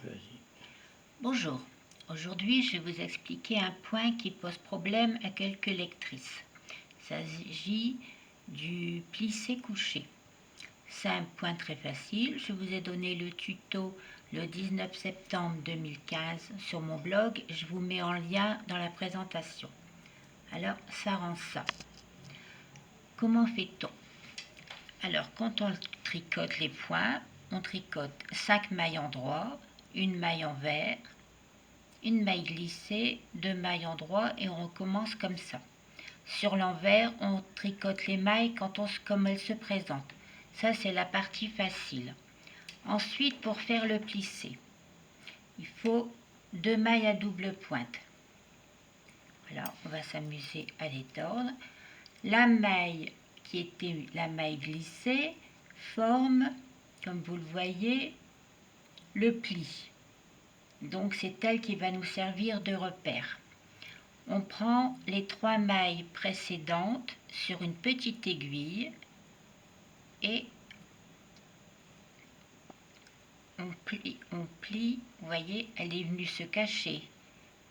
Vas-y. Bonjour, aujourd'hui je vais vous expliquer un point qui pose problème à quelques lectrices. Il s'agit du plissé-couché. C'est un point très facile, je vous ai donné le tuto le 19 septembre 2015 sur mon blog, je vous mets en lien dans la présentation. Alors ça rend ça. Comment fait-on? Alors quand on tricote les points, on tricote 5 mailles endroits, une maille envers, une maille glissée, 2 mailles endroits et on recommence comme ça. Sur l'envers, on tricote les mailles comme elles se présentent. Ça, c'est la partie facile. Ensuite, pour faire le plissé, il faut 2 mailles à double pointe. Voilà, on va s'amuser à les tordre. La maille qui était la maille glissée forme, comme vous le voyez, le pli. Donc c'est elle qui va nous servir de repère. On prend les 3 mailles précédentes sur une petite aiguille et on plie, vous voyez, elle est venue se cacher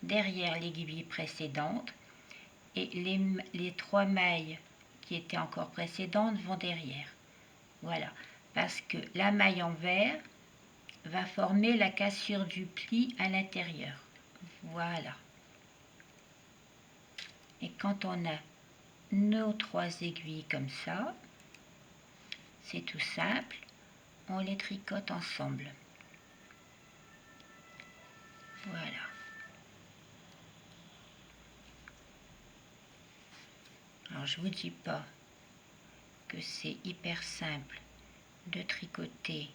derrière l'aiguille précédente et les 3 mailles qui étaient encore précédentes vont derrière. Voilà, parce que la maille envers va former la cassure du pli à l'intérieur. Voilà. Et quand on a nos 3 aiguilles comme ça, c'est tout simple, on les tricote ensemble. Voilà. Alors je vous dis pas que c'est hyper simple de tricoter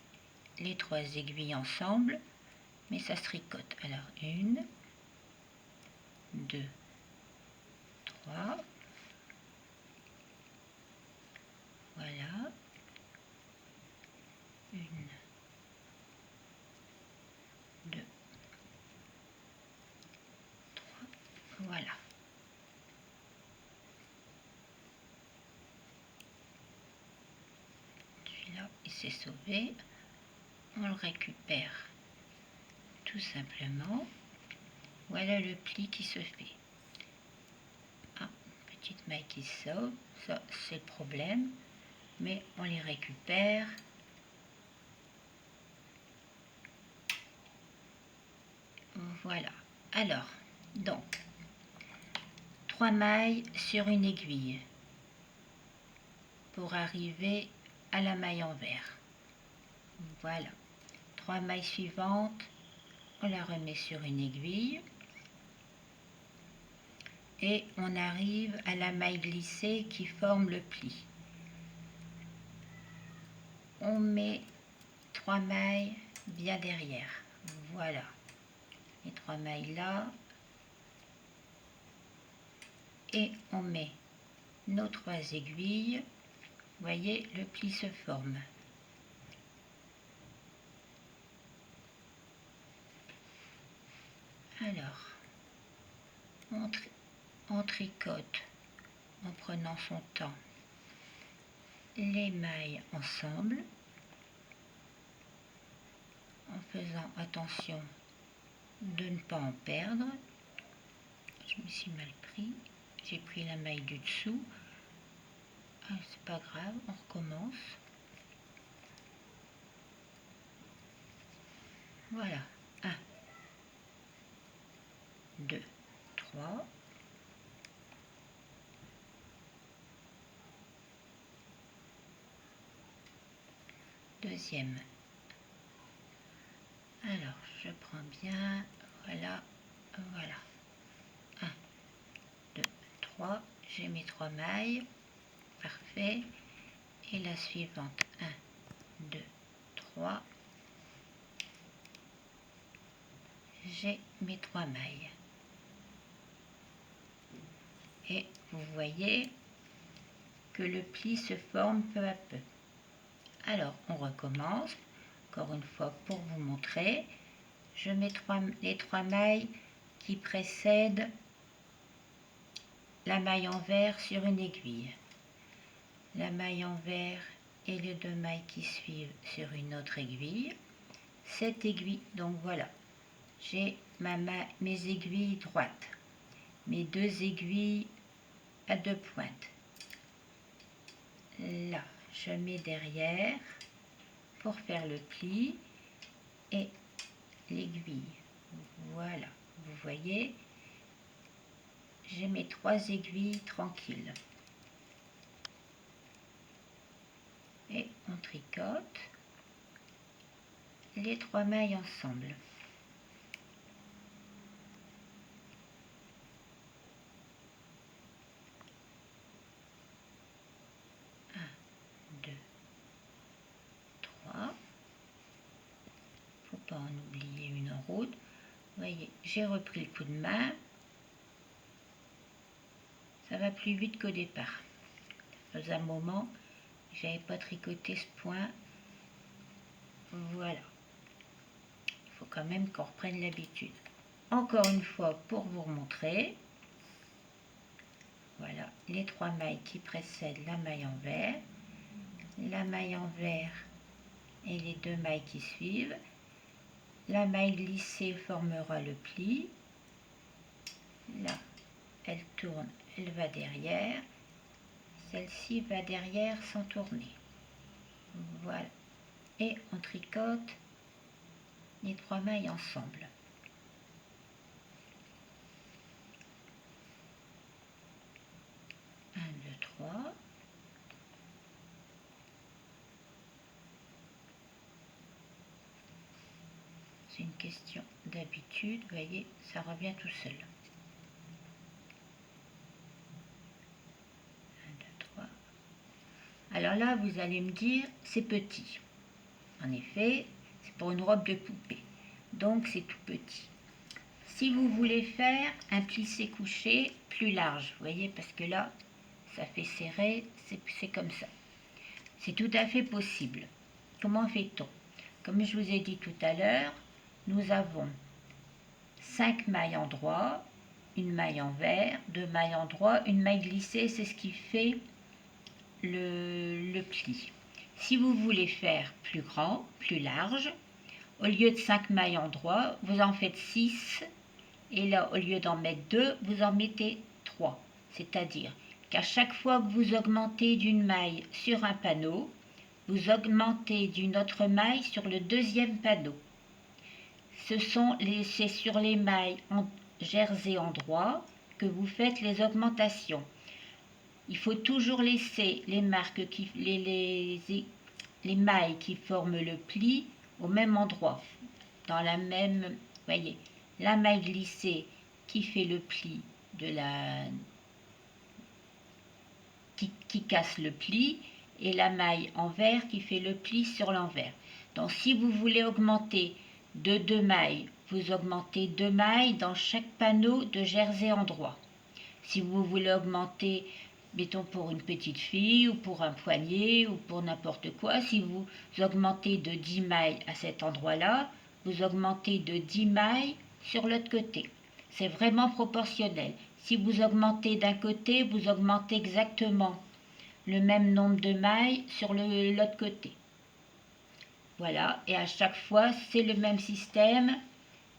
les 3 aiguilles ensemble, mais ça se tricote. Alors 1, 2, 3, voilà, 1, 2, 3, voilà. Celui-là, il s'est sauvé. On le récupère tout simplement. Voilà le pli qui se fait. Ah, petite maille qui sauve, ça c'est le problème, mais on les récupère. Voilà. Alors, donc, 3 mailles sur une aiguille pour arriver à la maille envers. Voilà. 3 mailles suivantes, on la remet sur une aiguille et on arrive à la maille glissée qui forme le pli. On met 3 mailles bien derrière. Voilà. Les 3 mailles là. Et on met nos 3 aiguilles. Vous voyez, le pli se forme. Alors, on tricote en prenant son temps les mailles ensemble, en faisant attention de ne pas en perdre. Je me suis mal pris, j'ai pris la maille du dessous. Ah, c'est pas grave, on recommence. Voilà, 1, 2, 3. Deuxième. Alors, je prends bien, voilà, voilà. 1, 2, 3, j'ai mes 3 mailles, parfait. Et la suivante, 1, 2, 3, j'ai mes 3 mailles. Et vous voyez que le pli se forme peu à peu. Alors, on recommence, encore une fois pour vous montrer. Je mets les 3 mailles qui précèdent la maille envers sur une aiguille. La maille envers et les 2 mailles qui suivent sur une autre aiguille. 7 aiguilles. Donc voilà, j'ai mes aiguilles droites, mes 2 aiguilles à 2 pointes. Là, je mets derrière pour faire le pli et l'aiguille. Voilà, vous voyez, j'ai mes 3 aiguilles tranquilles. Et on tricote les 3 mailles ensemble. 1, 2, 3. Faut pas en oublier une en route. Vous voyez, j'ai repris le coup de main. Ça va plus vite qu'au départ. Dans un moment, j'avais pas tricoté ce point. Voilà. Il faut quand même qu'on reprenne l'habitude. Encore une fois, pour vous remontrer, voilà, les 3 mailles qui précèdent la maille en vert, la maille en vert et les 2 mailles qui suivent. La maille glissée formera le pli. Là, elle tourne, elle va derrière. Celle-ci va derrière sans tourner. Voilà. Et on tricote les 3 mailles ensemble. 1, 2, 3. C'est une question d'habitude, vous voyez, ça revient tout seul. 1, 2, 3. Alors là, vous allez me dire, c'est petit. En effet, c'est pour une robe de poupée. Donc, c'est tout petit. Si vous voulez faire un plissé couché plus large, vous voyez, parce que là, ça fait serré, c'est comme ça. C'est tout à fait possible. Comment fait-on? Comme je vous ai dit tout à l'heure, nous avons 5 mailles en droit, une maille en vert, 2 mailles en droit, une maille glissée, c'est ce qui fait le pli. Si vous voulez faire plus grand, plus large, au lieu de 5 mailles en droit, vous en faites 6, et là, au lieu d'en mettre 2, vous en mettez 3. C'est-à-dire qu'à chaque fois que vous augmentez d'une maille sur un panneau, vous augmentez d'une autre maille sur le deuxième panneau. C'est sur les mailles en jersey en droit que vous faites les augmentations. Il faut toujours laisser les marques les mailles qui forment le pli au même endroit, dans la même, voyez, la maille glissée qui fait le pli qui casse le pli, et la maille en vert qui fait le pli sur l'envers. Donc si vous voulez augmenter de 2 mailles, vous augmentez 2 mailles dans chaque panneau de jersey en droit. Si vous voulez augmenter, mettons pour une petite fille ou pour un poignet ou pour n'importe quoi, si vous augmentez de 10 mailles à cet endroit-là, vous augmentez de 10 mailles sur l'autre côté. C'est vraiment proportionnel. Si vous augmentez d'un côté, vous augmentez exactement le même nombre de mailles sur l'autre côté. Voilà, et à chaque fois, c'est le même système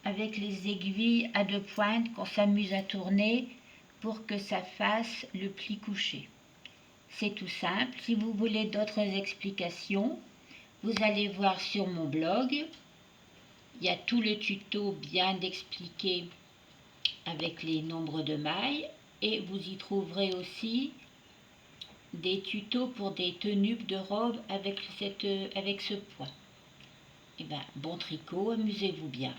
avec les aiguilles à 2 pointes qu'on s'amuse à tourner pour que ça fasse le pli couché. C'est tout simple. Si vous voulez d'autres explications, vous allez voir sur mon blog. Il y a tout le tuto bien expliqué avec les nombres de mailles, et vous y trouverez aussi des tutos pour des tenues de robe avec ce point. Et bien, bon tricot, amusez-vous bien.